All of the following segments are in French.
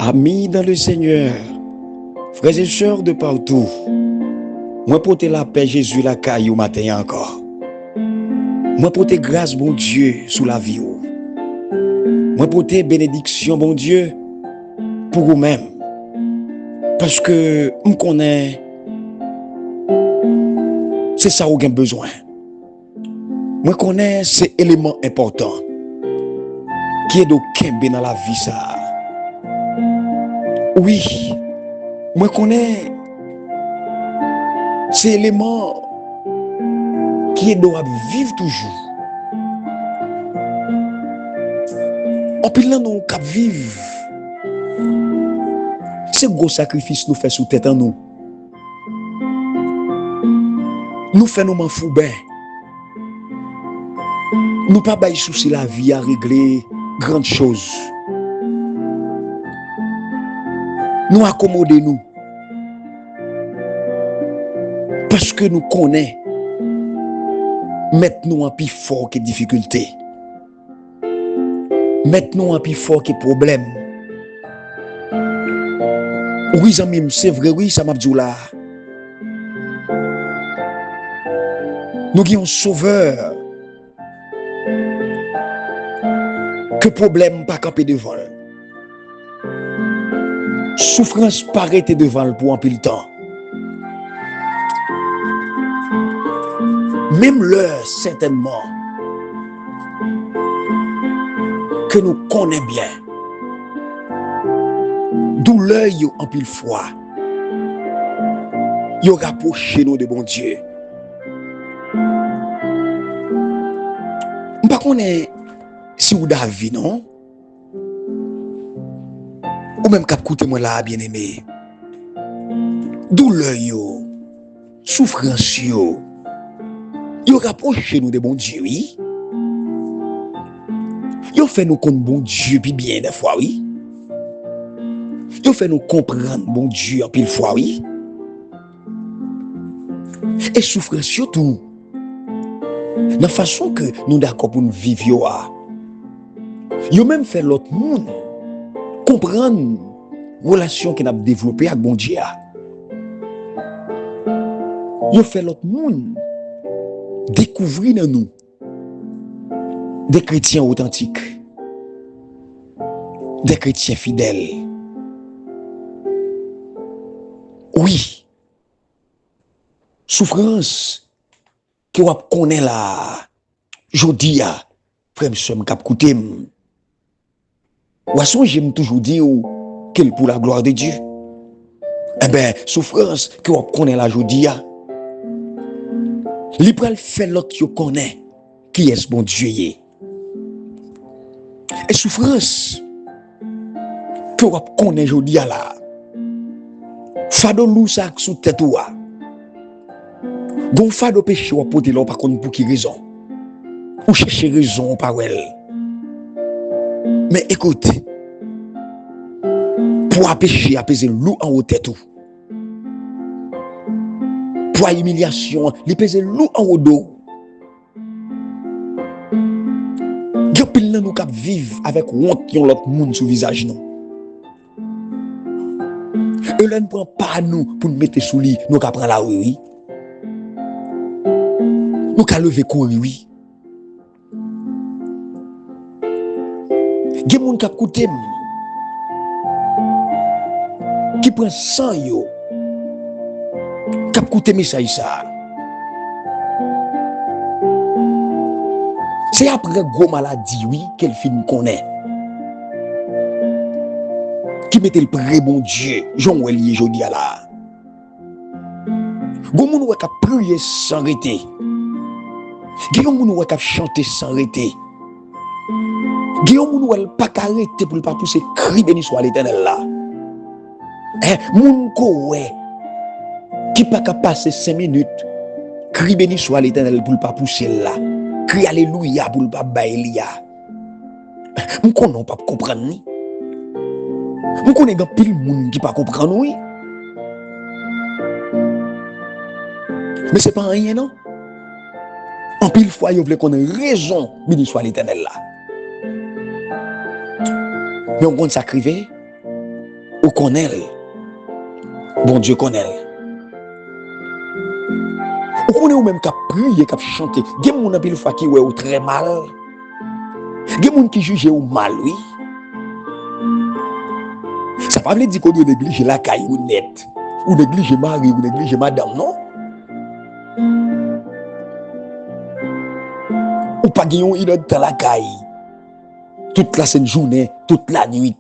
Amis dans le Seigneur, frères et sœurs de partout, moi porte la paix Jésus la caille au matin encore. Moi porte grâce bon Dieu sous la vie. Moi porte bénédiction bon Dieu pour vous-même. Parce que on connaît, c'est ça qu'on a besoin. Moi connais ces éléments importants qui est d'aucun bien dans la vie ça. Oui, moi connais ces éléments qui doivent vivre toujours. En plus là nous cap vivre. C'est gros sacrifice nous fait sous tête en nous. Nous fait nous m'en fou ben. Nous pas bailler souci la vie à régler grandes choses. Nous accommoder nous. Parce que nous connaissons mettre nous en plus fort que difficulté. Mettre nous en plus fort que problème. Oui, amis, c'est vrai, oui, ça m'a dit là. Nous avons un sauveur. Que problème pas camper devant. Souffrance pas arrêter devant pour un peu de temps. Même l'heure, certainement, que nous connaissons bien. D'où l'œil en pile fois. Il rapproche nous de bon Dieu. Par contre, si vous avez non? Ou même cap coûter moi là, bien aimé. Douleur yo, souffrance yo. Yo rapproche nous de bon Dieu, oui. Yo fait nous connaître bon Dieu puis bien des fois, oui. Yo fait nous comprendre bon Dieu en pile fois, oui. Et souffrance surtout. La façon que nous d'accord pour nous vivre yo même fait l'autre monde comprendre relation qu'on a développée avec bon Dieu. Yo fait l'autre monde découvrir dans nous des chrétiens authentiques, des chrétiens fidèles. Oui, souffrance que vous connaissez là, jodi a, frère monsieur m'kap koute m. Ou j'aime toujours dire qu'elle pour la gloire de Dieu. Eh ben, souffrance que vous connaissez là jodi a, li pral fait l'autre yo connaît qui est ce bon Dieu yé. Et souffrance que vous connaissez jodi a là, fado lou sa sous tête ou a. Gon fado péché ou pote là par contre pour qui raison. Ou chercher raison par elle. Mais écoute, pour péché apaiser lou en haut tête ou. Pour humiliation, li pèse lou en haut dos. Gapil nan nou k'ap vivre avec honte yon l'autre monde sous visage non. Et là ne prend pas nous pour nous mettre sous lit, nous k'ap prend la rue, oui. Nous k'ap lever courir, oui. Gen moun k'ap koute qui prend sang yo. K'ap koute message ça. C'est après gros maladie, oui, qu'elle fin connaît. Qui mettait le pré bon Dieu, Jean Ouelier jodi à la. Gon moun wè k'ap prier sans arrêter. Gen moun wè k'ap chanter sans arrêter. Gen moun wè pas arrêter pour pas pousser cri béni soit l'Éternel là. Moun ko wè qui pas qu'à passer 5 minutes cri béni soit l'Éternel pour pas pousser là. Cri alléluia pour pas bailler. Moun konon pas comprendre ni. Moun konnen gan pile moun qui pas comprendre oui. Mais c'est pas rien non. En pile fois yo vle connait raison béni soit l'Éternel là. Mais on compte ça crivé. ou connaît, bon Dieu connaît. Ou connaît ou même qu'à prier, qu'à chanter. Il y a des gens qui fait ou très mal. Il y a des gens qui jugent ou mal, oui. Ça ne veut pas dire qu'on doit négliger la caille ou net, ou négliger mari, ou négliger madame, non? Ou pas gagner une heure dans la caille, toute la journée, toute la nuit.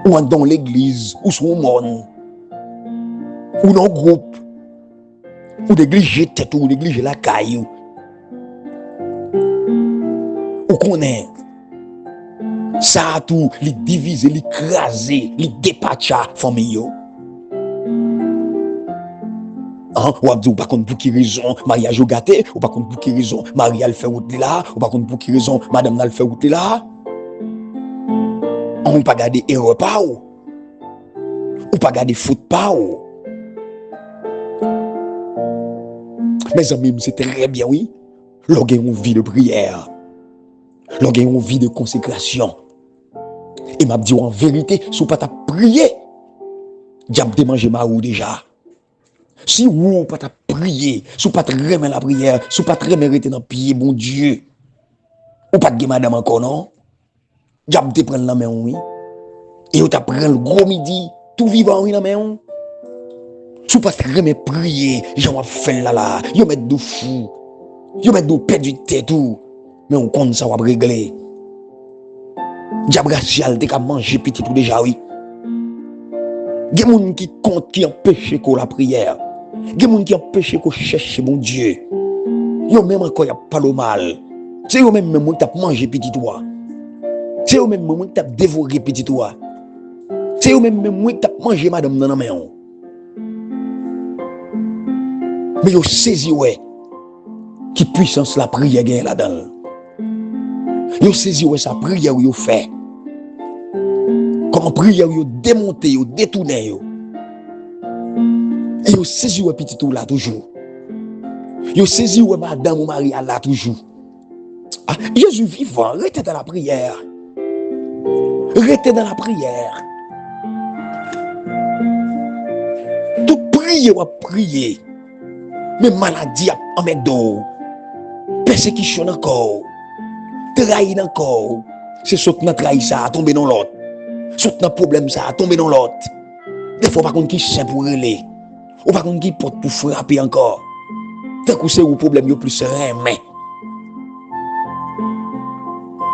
Ou dans l'église, ou sur le monde, ou dans le groupe, ou négliger tête, ou négliger la caille. Ou connaît. Ça a tout, les diviser, les craser, les dépatcher famille. Ou a dit ou pas contre pour qui raison mariage au gâté, ou pas contre pour qui raison Marie fait route là, ou pas contre pour qui raison madame n'a fait route là. On pas garder erreur pas ou pas garder faute pas ou. Mes amis, c'est très bien oui. Lorsqu'on a une vie de prière, lorsqu'on a une vie de consécration. Et m'a dit en vérité, si vous pas ta prier, diable te manger ma ou déjà. Si vous pas ta prier, si vous pas te remettre la prière, si vous pas te remettre dans pied bon Dieu, ou pas de madame encore non, diable te prendre la main oui. Et vous ta prendre le gros midi, tout vivant oui la main. Si vous pas te remettre prier, j'en fait là, vous mettre de fou, vous mettre de perdre du tête tout, mais on compte ça va régler. Diable racial te ka manger petit tout déjà oui. Il y a des gens qui comptent, qui empêchent que la prière. Il y a des gens qui empêchent que cherche mon Dieu. Il y a même encore pas le mal. C'est eux même qui ont mangé petit toi. C'est eux même qui ont dévoré petit toi. C'est eux même qui ont mangé madame dans la main. Mais ils ont saisi ouais. Qui puissance la prière gagne là-dedans. Ils ont saisi ouais sa prière où ils fait. Comment prière yo démonter yo détourner yo et yo saisi ou petit tout là toujours yo saisi ou madame ou Marie là toujours Jésus vivant restez dans la prière tout prier ou prier mais maladie en met d'eau persécution encore trahir encore c'est ce que notre trahir ça tomber dans l'autre. Saute dans problème ça, tomber dans l'autre. Des fois, pas contre qui c'est pour aller. Ou pas contre qui porte pour frapper encore. Tant que c'est un problème, il plus serein, mais.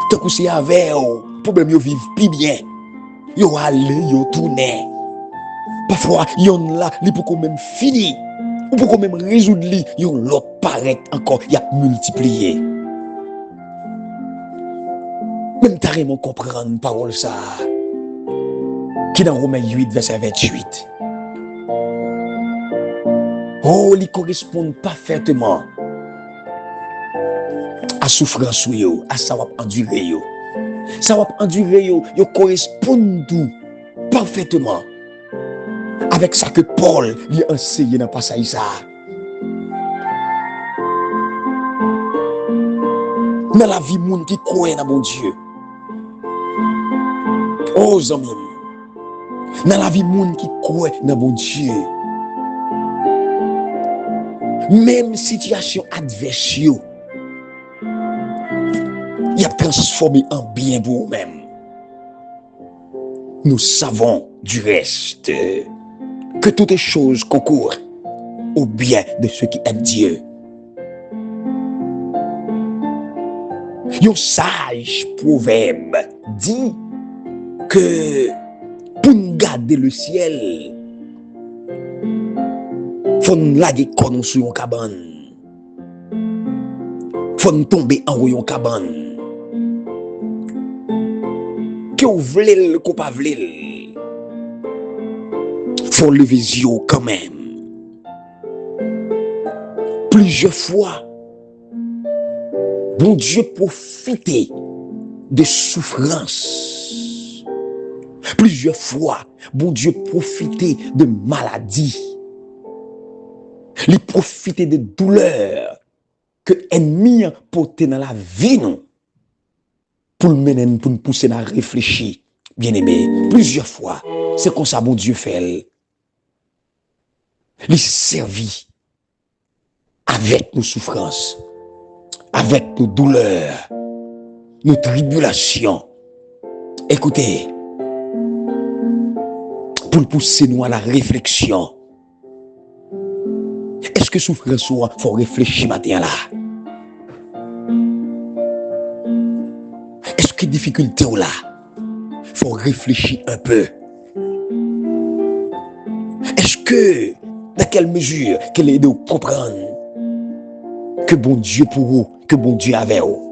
Tant que c'est avec un problème, il vivent plus bien. Il aller, il tourner. Parfois, il y en là, il peut quand même finir. Ou peut quand même résoudre, il y en l'autre paraît encore, il y a multiplié. Même carrément comprendre parole ça. Qui dans Romains 8, verset 28. Oh, ils correspondent parfaitement à souffrance yo, à ça va endurer yo. Ça va endurer yo, yo correspondent tout parfaitement avec ça que Paul lui a enseigné dans le passage ça. Dans la vie monde qui croit dans mon Dieu. Oh, amis. Dans la vie monde qui croit dans mon Dieu. Même situation adverse, il a transformé en bien pour vous-même. Nous savons du reste que toutes les choses concourent au bien de ceux qui aiment Dieu. Un sage proverbe dit que pour nous garder le ciel, faut nous laguer comme sur une cabane. Faut nous tomber en haut une cabane. Que vous voulez le coup pas voulez. Faut lever les yeux quand même. Plusieurs fois, bon Dieu profitait de souffrances. Plusieurs fois, bon Dieu profitait de maladies. Il profitait de douleurs que l'ennemi a portées dans la vie nous, pour nous mener, pour nous pousser à réfléchir bien-aimé, plusieurs fois, c'est comme ça mon Dieu fait. Il servit avec nos souffrances, avec nos douleurs, nos tribulations. Écoutez, pour pousser nous à la réflexion. Est-ce que souffrance ou faut réfléchir matin là? Est-ce que difficulté ou là? Faut réfléchir un peu. Est-ce que, dans quelle mesure, qu'elle aide à comprendre que bon Dieu pour vous, que bon Dieu avec vous?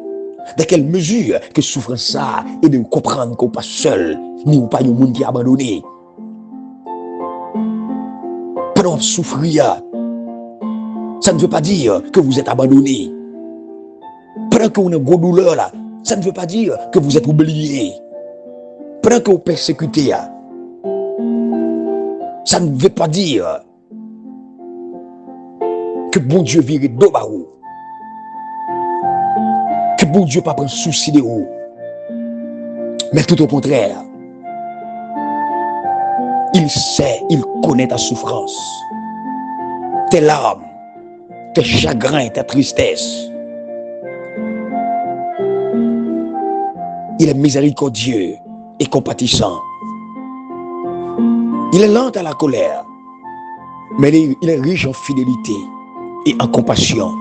Dans quelle mesure que souffrance ça aide à comprendre qu'on pas seul, ni ou pas un monde qui est abandonné? Pendant souffrir, ça ne veut pas dire que vous êtes abandonné. Pendant qu'on a une grosse douleur là, ça ne veut pas dire que vous êtes oublié. Pendant que vous persécutez, ça ne veut pas dire que bon Dieu vire dos à vous. Que bon Dieu pas prendre souci de vous. Mais tout au contraire, il sait, il connaît ta souffrance, tes larmes, tes chagrins, ta tristesse. Il est miséricordieux et compatissant. Il est lent à la colère, mais il est riche en fidélité et en compassion.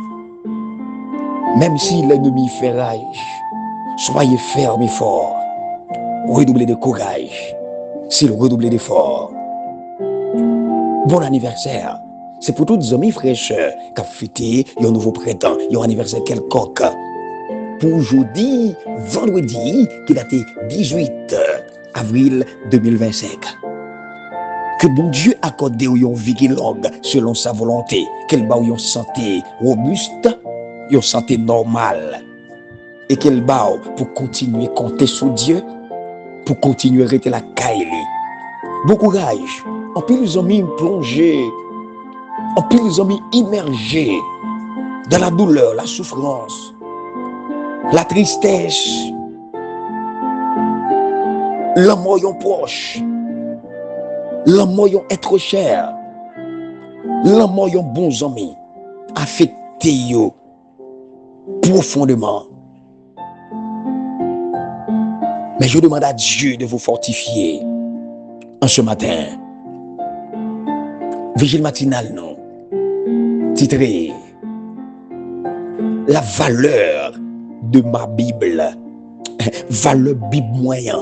Même si l'ennemi fait rage, soyez ferme et fort. Redoublez de courage, s'il redoublez d'efforts. Bon anniversaire. C'est pour tous les amis, frères et sœurs, qui ont fêté un nouveau printemps, un anniversaire quelconque. Pour jeudi, vendredi, qui date 18 avril 2025. Que bon Dieu accorde une vie qui est longue selon sa volonté, qu'elle bat une santé robuste, une santé normale, et qu'elle bat pour continuer à compter sur Dieu, pour continuer à rester la caille. Bon courage, en plus les amis plongés, en plus les amis immergés dans la douleur, la souffrance, la tristesse, l'amour proche, l'amour être cher, l'amour bons amis, affecté profondément. Mais je demande à Dieu de vous fortifier en ce matin. Vigile matinal, non? Titré la valeur de ma Bible. Valeur Bible moyen.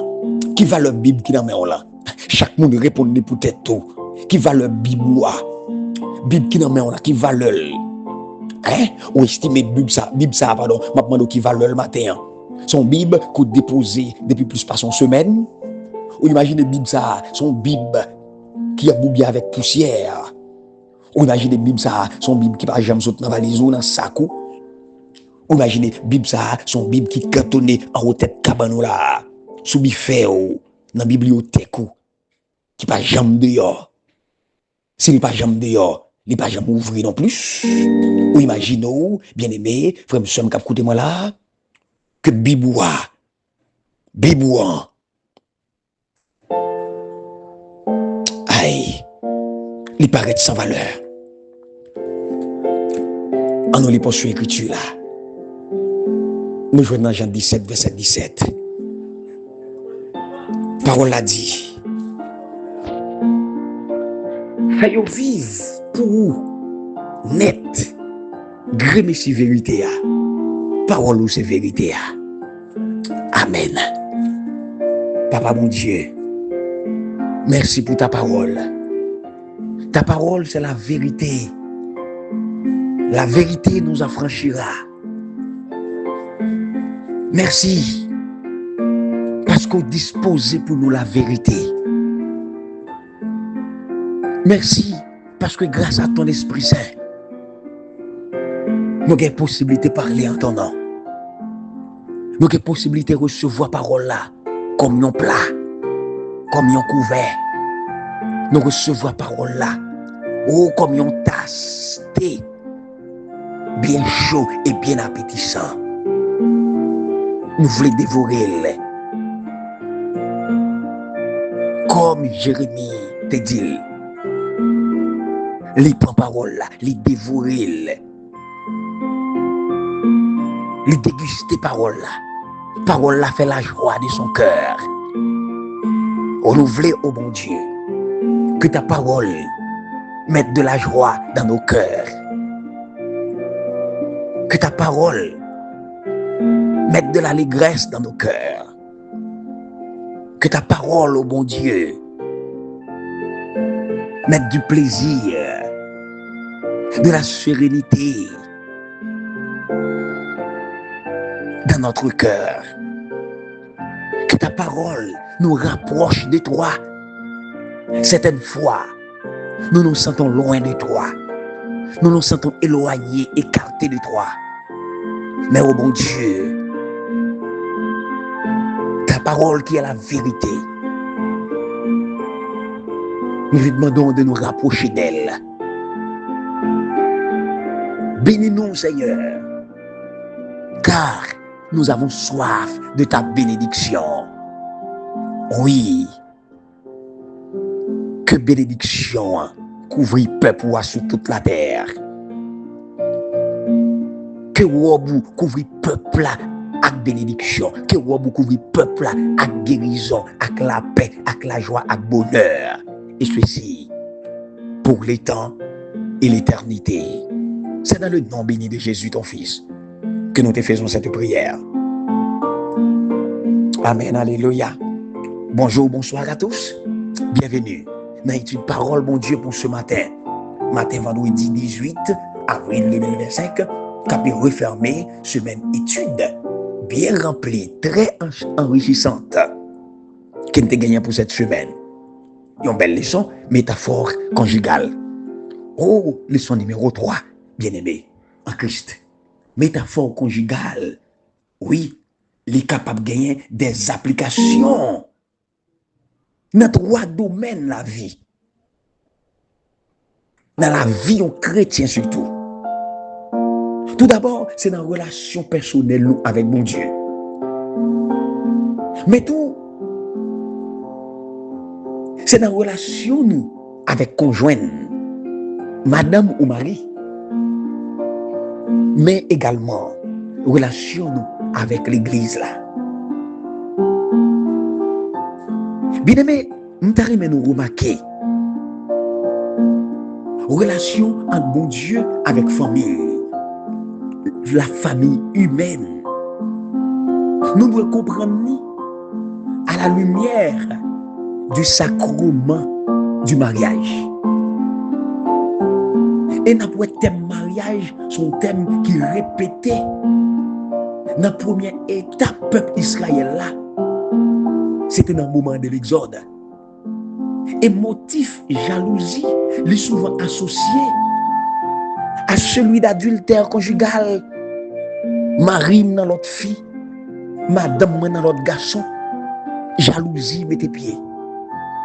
Qui valeur Bible qui dans mes là? Chaque monde répond peut-être tout. Qui valeur Bible moi? Bible qui dans mes là, qui valeur? Hein? Ou estimer Bible ça, pardon, m'a demandé qui valeur le matin. Son Bible qu'on déposé depuis plus de une semaine. Ou imaginez Bible ça, son Bible qui a boubé avec poussière. Ou imaginez Bible ça, son Bible qui va jamais sauter dans valise ou dans sac. Ou imaginez Bible ça, son Bible qui cantonné en haut tête cabane là, sous buffet ou dans bibliothèque qui pas jamais dehors. S'il pas jamais dehors, il pas jamais ouvrir non plus. Ou imaginez, bien aimé, frère monsieur m'cap écoutez moi là, que Biboua, aïe, il paraît sans valeur. En nous les poursuit l'écriture là. Nous jouons dans Jean 17, verset 17. Parole l'a dit. Fais-yo vivre pour vous, net, grémé si vérité a. Parole ou c'est vérité a. Amen. Papa mon Dieu, merci pour ta parole. Ta parole c'est la vérité. La vérité nous affranchira. Merci parce qu'on dispose pour nous la vérité. Merci parce que grâce à ton Esprit Saint, nous avons possibilité de parler en ton nom. Nous avons possibilité de recevoir parole là comme un plat, comme un couvert. Nous recevons parole là comme une tasse thé, bien chaud et bien appétissant. Nous voulons dévorer. Comme Jérémie te dit, il prend parole là, il dévoure, il déguste parole là. Parole là fait la joie de son cœur. Renouveler au bon Dieu que ta parole mette de la joie dans nos cœurs. Que ta parole mette de l'allégresse dans nos cœurs. Que ta parole, ô bon Dieu, mette du plaisir, de la sérénité dans notre cœur. Que ta parole nous rapproche de toi. Certaines fois, nous nous sentons loin de toi. Nous nous sentons éloignés, écartés de toi. Mais ô bon Dieu, ta parole qui est la vérité, nous lui demandons de nous rapprocher d'elle. Bénis-nous, Seigneur, car nous avons soif de ta bénédiction. Oui, que bénédiction couvre peuple sur toute la terre. Que Wobou couvre peuple avec bénédiction. Que Wobou couvre peuple avec guérison, avec la paix, avec la joie, avec bonheur. Et ceci pour les temps et l'éternité. C'est dans le nom béni de Jésus, ton Fils, que nous te faisons cette prière. Amen, alléluia. Bonjour, bonsoir à tous. Bienvenue dans l'étude parole, bon Dieu, pour ce matin. Matin, vendredi 18 avril 2025, capé refermé, semaine étude, bien remplie, très enrichissante. Qu'est-ce que tu gagné pour cette semaine? Une belle leçon, métaphore conjugale. Oh, leçon numéro 3, bien-aimé, en Christ. Métaphore conjugale. Oui, il est capable de gagner des applications dans trois domaines de la vie. Dans la vie en chrétien surtout. Tout d'abord, c'est dans la relation personnelle avec mon Dieu. Mais tout, c'est dans la relation nous avec conjoint, madame ou mari. Mais également, relation nous avec l'église là. Bien aimé, nous t'arrivons nous remarquer relation entre bon Dieu avec famille, la famille humaine. Nous devons comprendre à la lumière du sacrement du mariage. Et notre thème mariage, son thème qui est répété dans la première étape peuple Israël là. C'était dans le moment de l'exode. Et motif jalousie est souvent associé à celui d'adultère conjugal. Marie dans l'autre fille, madame dans l'autre garçon. Jalousie mettez pied.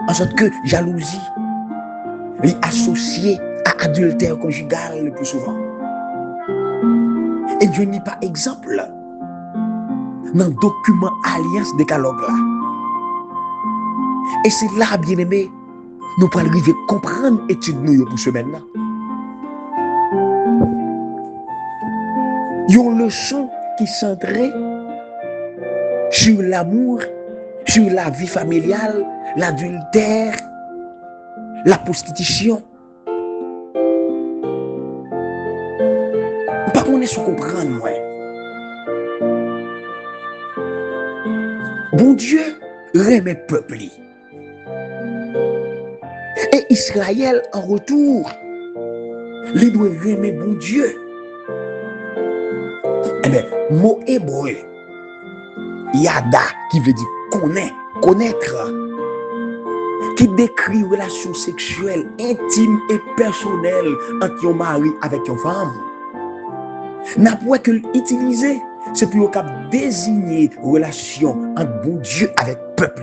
En sorte que jalousie est associée à adultère conjugal le plus souvent. Et je n'ai pas exemple dans le document alliance décalogue là. Et c'est là, bien aimé, nous pourrons arriver à comprendre l'étude nous pour ce semaine-là. Il y a une leçon qui centrée sur l'amour, sur la vie familiale, l'adultère, la prostitution. Pas qu'on est sur comprendre, moi. Bon Dieu remet peuple. Et Israël, en retour, il doit aimer bon Dieu. Eh bien, mot hébreu, yada, qui veut dire connaître, qui décrit une relation sexuelle intime et personnelle entre un mari avec une femme. N'a pas que l'utiliser, c'est pour désigner relation entre bon Dieu avec peuple.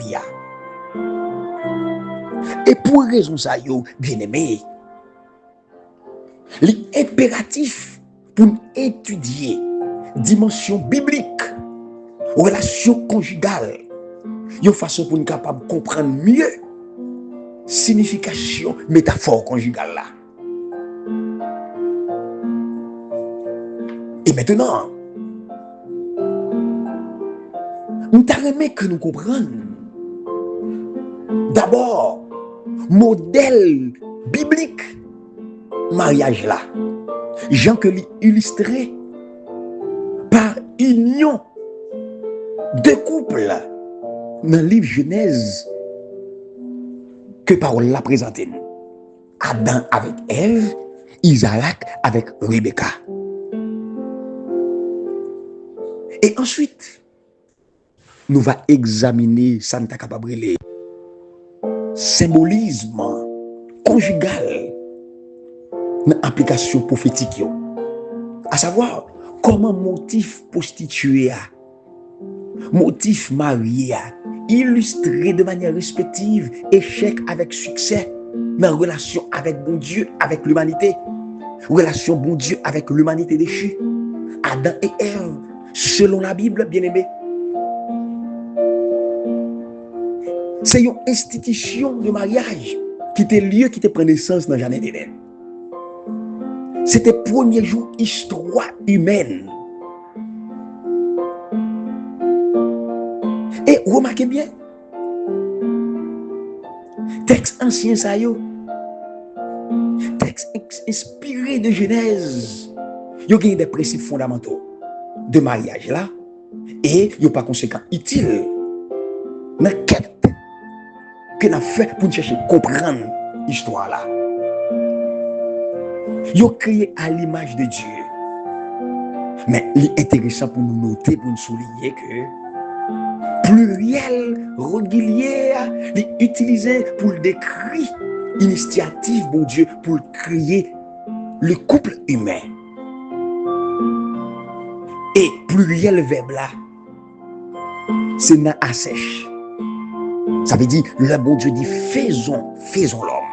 Et pour raison ça, bien aimé, l'impératif pour étudier dimension biblique, relation conjugale, une façon pour nous capable comprendre mieux signification métaphore conjugale là. Et maintenant, nous t'aimerais que nous comprenions d'abord modèle biblique mariage là. Jean que illustré par union de couples dans le livre Genèse que parole l'a présenté. Adam avec Ève, Isaac avec Rebecca. Et ensuite, nous va examiner Santa Capabrele, symbolisme conjugal dans l'application prophétique, à savoir comment motif prostitué, motif marié, illustré de manière respective, échec avec succès dans la relation avec bon Dieu, avec l'humanité, relation bon Dieu avec l'humanité déchue, Adam et Ève, selon la Bible, bien-aimé. C'est une institution de mariage qui était lieu, qui était pris naissance dans le jardin d'Éden. C'était le premier jour histoire humaine. Et remarquez bien, texte ancien ça yo, texte inspiré de Genèse, il y a des principes fondamentaux de mariage là, et il n'y a pas conséquent utile dans la quête que nous avons fait pour chercher à comprendre l'histoire là. Ils ont créé à l'image de Dieu. Mais l'intéressant pour nous noter, pour nous souligner que pluriel régulier est utilisé pour décrire l'initiative bon Dieu pour créer le couple humain. Et pluriel verbe là, c'est na assèche. Ça veut dire, le bon Dieu dit, faisons l'homme.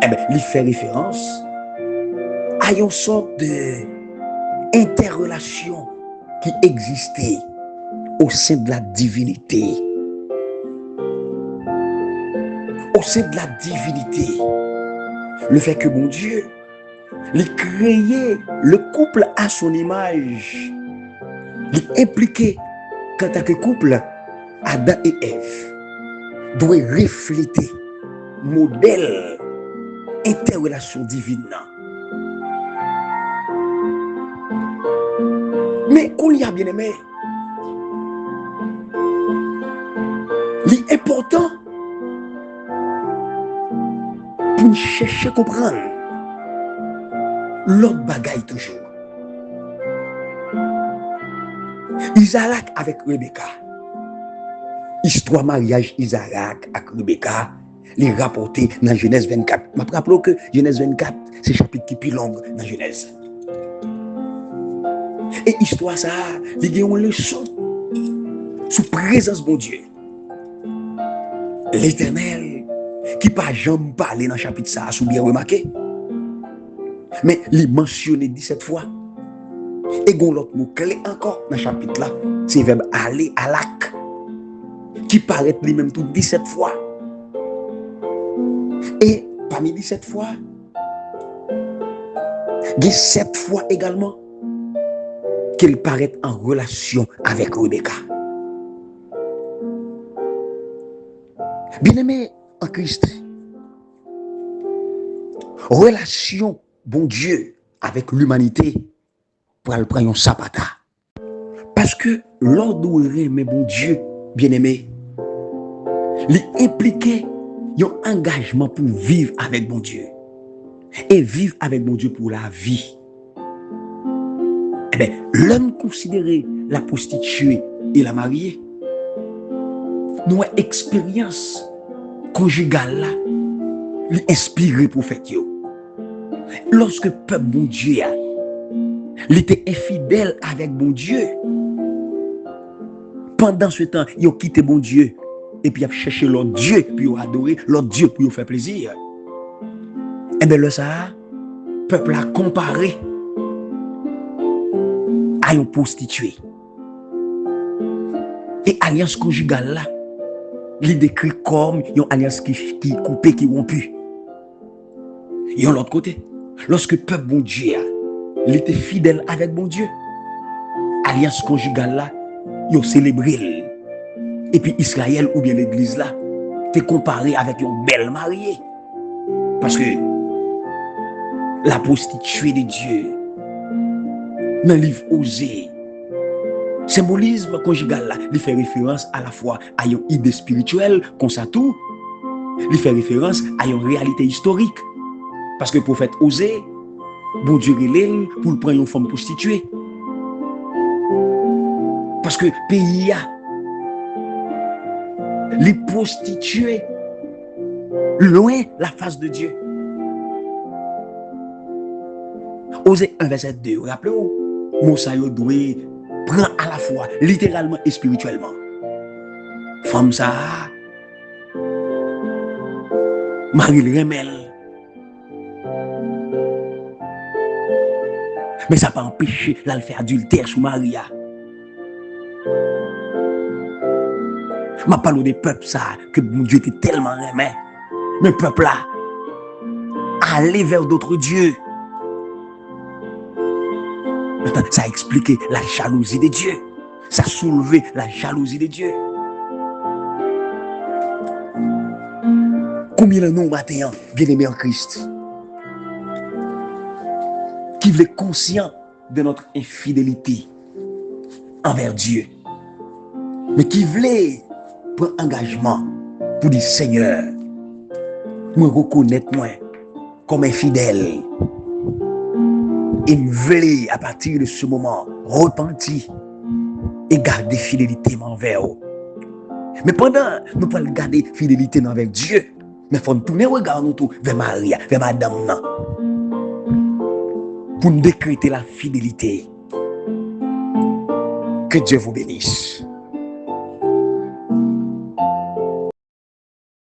Eh bien, il fait référence à une sorte d'interrelation qui existait au sein de la divinité. Au sein de la divinité. Le fait que bon Dieu, il créait le couple à son image. Il impliquait qu'en tant que couple, Adam et Ève doivent refléter modèle interrelation divine. Mais qu'on y a bien aimé, l'important pour chercher à comprendre l'autre bagaille toujours. Isaac avec Rebecca. Histoire mariage Isaac avec Rebecca, les rapportés dans Genèse 24. Je me rappelle que Genèse 24, c'est le chapitre qui est plus long dans Genèse. Et histoire ça, il y a une leçon sous présence de Dieu. L'Éternel, qui n'a pas jamais parlé dans le chapitre ça, sous bien remarqué. Mais il mentionné 17 fois. Et il y a l'autre mot clé encore dans le chapitre là, c'est le verbe aller, alak, qui paraît lui-même tout 17 fois. Et parmi 17 fois, il y a 7 fois également qu'il paraît en relation avec Rebecca. Bien-aimé en Christ, relation bon Dieu avec l'humanité pour aller prendre un sapata. Parce que l'ordre mais bon Dieu, bien-aimé, il impliquait un engagement pour vivre avec bon Dieu. Et vivre avec bon Dieu pour la vie. Eh bien, l'homme considéré la prostituée et la mariée, nous avons expérience conjugale là, l'inspiré prophète. Lorsque le peuple bon Dieu il était infidèle avec bon Dieu, pendant ce temps, il a quitté bon Dieu et puis il a cherché l'autre Dieu pour adorer, l'autre Dieu pour faire plaisir. Et bien, le peuple a comparé à une prostituée. Et alliance conjugale là, il décrit comme une alliance qui coupée, qui rompue. Et de l'autre côté, lorsque le peuple bon Dieu, il était fidèle avec bon Dieu, alliance conjugale là, il a célébré. Et puis Israël ou bien l'église là, t'es comparé avec une belle mariée. Parce que la prostituée de Dieu, dans le livre Osée, symbolisme conjugal là, il fait référence à la fois à une idée spirituelle, comme ça tout, il fait référence à une réalité historique. Parce que le prophète Osée, bon Dieu relève pour prendre une femme prostituée. Parce que le pays a les prostituées loin la face de Dieu. Osée 1 verset 2, rappelez-vous, Moussa doit prendre à la fois littéralement et spirituellement. Femme ça, Marie le remel. Mais ça n'a pas empêché de faire adultère sur Maria. Je parle des peuples ça, que mon Dieu était tellement aimé. Mais le peuple là, aller vers d'autres dieux. Ça a expliqué la jalousie de Dieu. Ça a soulevé la jalousie de Dieu. Combien de nous maintenant, bien-aimés en Christ, qui voulaient conscient de notre infidélité envers Dieu, mais qui voulaient prendre engagement pour dire Seigneur, me reconnaître moi comme infidèle. Et me voulait à partir de ce moment repentir et garder fidélité envers eux. Mais pendant nous pouvons garder fidélité envers Dieu, mais il faut tourner regard nous tout vers Maria, vers Madame pour nous décréter la fidélité. Que Dieu vous bénisse.